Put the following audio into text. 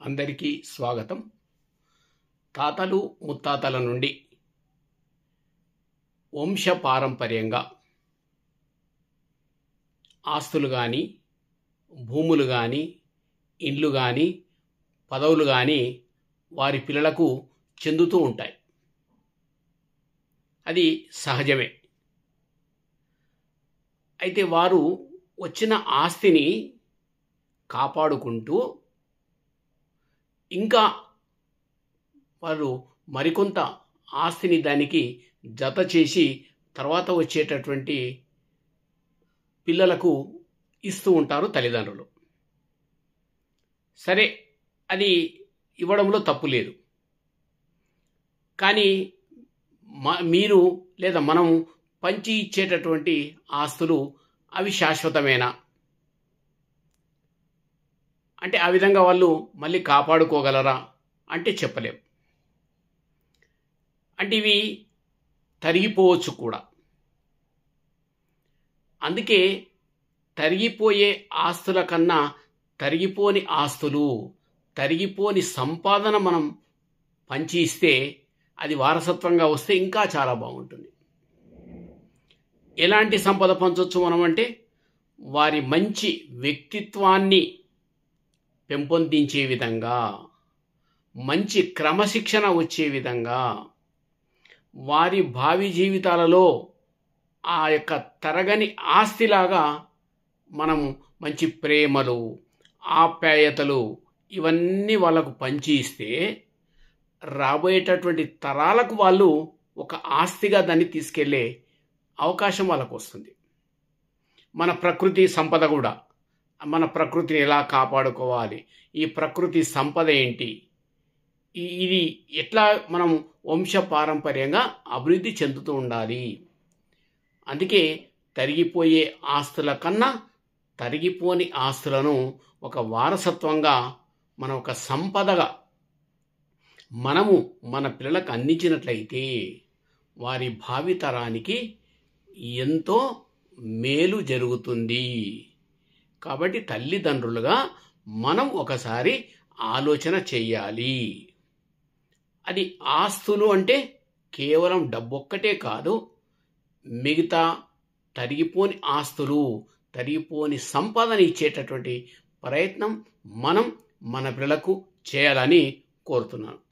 అందరికీ స్వాగతం. తాతలు ముత్తాతల నుండి వంశపారంపర్యంగా ఆస్తులు కానీ, భూములు కానీ, ఇండ్లు కానీ, పదవులు కానీ వారి పిల్లలకు చెందుతూ ఉంటాయి. అది సహజమే. అయితే వారు వచ్చిన ఆస్తిని కాపాడుకుంటూ ఇంకా వారు మరికొంత ఆస్తిని దానికి జత చేసి తర్వాత వచ్చేటటువంటి పిల్లలకు ఇస్తూ ఉంటారు తల్లిదండ్రులు. సరే, అది ఇవ్వడంలో తప్పు లేదు. కానీ మీరు లేదా మనం పంచి ఇచ్చేటటువంటి ఆస్తులు అవి శాశ్వతమేనా అంటే ఆ విధంగా వాళ్ళు మళ్ళీ కాపాడుకోగలరా అంటే చెప్పలేం. అంటే ఇవి తరిగిపోవచ్చు కూడా. అందుకే తరిగిపోయే ఆస్తుల కన్నా తరిగిపోని ఆస్తులు, తరిగిపోని సంపాదన మనం పంచి ఇస్తే అది వారసత్వంగా వస్తే ఇంకా చాలా బాగుంటుంది. ఎలాంటి సంపద పంచవచ్చు మనం అంటే వారి మంచి వ్యక్తిత్వాన్ని పెంపొందించే విధంగా, మంచి క్రమశిక్షణ వచ్చే విధంగా, వారి భావి జీవితాలలో ఆ యొక్క తరగని ఆస్తిలాగా మనము మంచి ప్రేమలు, ఆప్యాయతలు ఇవన్నీ వాళ్ళకు పంచి ఇస్తే రాబోయేటటువంటి తరాలకు వాళ్ళు ఒక ఆస్తిగా దాన్ని తీసుకెళ్లే అవకాశం వాళ్ళకు వస్తుంది. మన ప్రకృతి సంపద కూడా, మన ప్రకృతిని ఎలా కాపాడుకోవాలి, ఈ ప్రకృతి సంపద ఏంటి, ఇది ఎట్లా మనం వంశపారంపర్యంగా అభివృద్ధి చెందుతూ ఉండాలి. అందుకే తరిగిపోయే ఆస్తుల కన్నా తరిగిపోని ఆస్తులను ఒక వారసత్వంగా మనం ఒక సంపదగా మనము మన పిల్లలకు అందించినట్లయితే వారి భావితరానికి ఎంతో మేలు జరుగుతుంది. కాబట్టి తల్లిదండ్రులుగా మనం ఒకసారి ఆలోచన చెయ్యాలి. అది ఆస్తులు అంటే కేవలం డబ్బొక్కటే కాదు, మిగతా తరిగిపోని ఆస్తులు, తరిగిపోని సంపాదన ఇచ్చేటటువంటి ప్రయత్నం మనం మన పిల్లలకు చేయాలని కోరుతున్నాను.